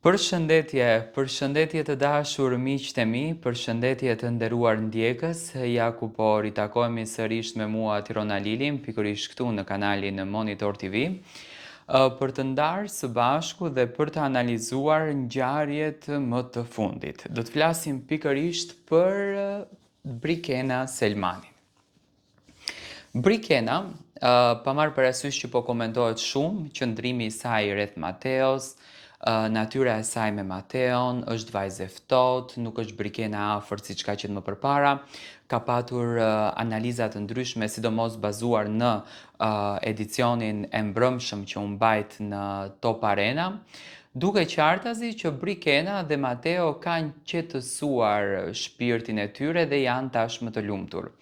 Përshëndetje të dashur miqtë e mi, përshëndetje të nderuar ndjekës, ja ku po ritakohemi sërish me mua Tirona Lilin, pikërisht këtu në kanalin Monitor TV, për të ndarë së bashku dhe për të analizuar ngjarjet më të fundit. Do të flasim pikërisht për Brikena Selmanin. Brikena, pa marrë parasysh që po komentohet shumë, qëndrimi i saj rreth Mateos, natyra e saj me Mateon, është vajzë e ftohtë, nuk është Brikena afër siç ka qenë më përpara, ka patur analiza të ndryshme, sidomos bazuar në edicionin e mbrëmshëm që u mbajt në Top Arena, duke qartazi që Brikena dhe Mateo kanë qetësuar shpirtin e tyre dhe janë tashmë të lumtur.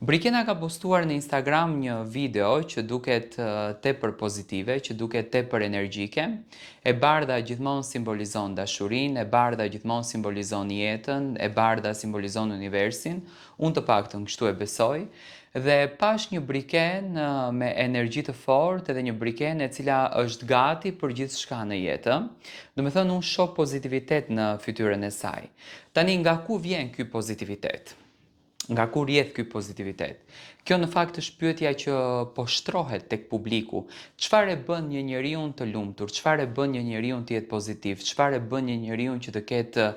Brikena ka postuar në Instagram një video që duket tepër pozitive, që duket tepër energjike. E bardha gjithmonë simbolizon dashurinë, e bardha gjithmonë simbolizon jetën, e bardha simbolizon universin. Unë të paktën kështu e besoj. Dhe pash një Briken me energji të fortë edhe një Briken e cila është gati për gjithçka në jetë. Do të thënë unë shoh pozitivitet në fytyrën e saj. Tani nga ku vjen ky pozitivitet? Nga ku rrjedh ky pozitivitet? Kjo në fakt është pyetja që po shtrohet tek publiku. Çfarë e bën një njeriu të lumtur? Çfarë e bën një njeriu të jetë pozitiv? Çfarë e bën një njeriu që të ketë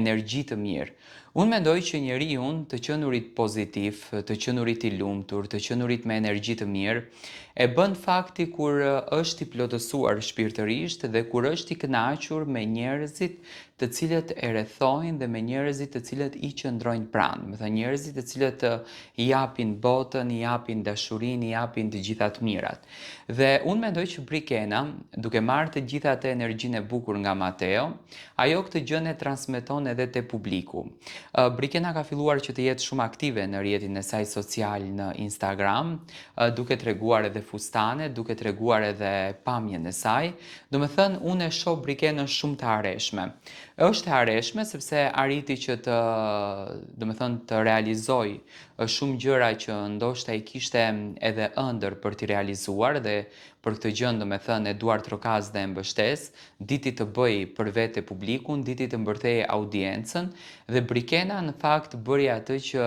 energji të mirë? Unë mendoj që njeriu të qenurit pozitiv, të qenurit i lumtur, të qenurit me energji të mirë, e bën fakti kur është i plotësuar shpirtërisht dhe kur është i kënaqur me njerëzit të cilët e rrethojnë dhe me njerëzit të cilët i qëndrojnë pranë, me thënë njerëzit të cilët i japin botën, i japin dashurinë, i japin të gjitha të mirat. Dhe unë mendoj që Brikena, duke marrë të gjitha atë energjinë e bukur nga Mateo, ajo këtë gjën e transmeton edhe te publiku. Brikena ka filluar që të jetë shumë aktive në rrjetin e saj social në Instagram, duke treguar edhe fustane, duke treguar edhe pamjen e saj. Domethënë unë e shoh Brikenën shumë të arreshme. Është e arreshme sepse arriti që të realizoj shumë gjëra që ndoshta i kishte edhe ëndër për t'i realizuar dhe për këtë gjë domethënë Eduard Trokaz dhe e mbështes, diti të bëj për vete publikun, diti të mbërthej audiencën dhe Brikena në fakt bëri atë që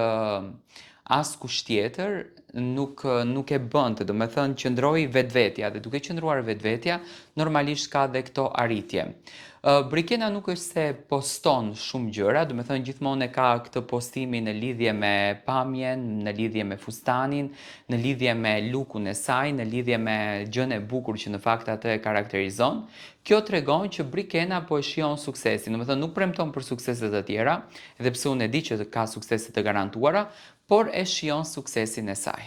askush tjetër nuk e bënte, domethënë qëndroi vetvetja dhe duke qëndruar vetvetja, normalisht ka dhe këto arritje. Brikena nuk është se poston shumë gjëra, do me thënë gjithmonë e ka këtë postimin në lidhje me pamjen, në lidhje me fustanin, në lidhje me lukun e saj, në lidhje me gjën e bukur që në fakt atë e karakterizon. Kjo tregon që Brikena po e shijon suksesin, do me thënë nuk premton për sukseset të tjera, edhe pse unë e di që ka suksese të garantuara, por e shijon suksesin e saj.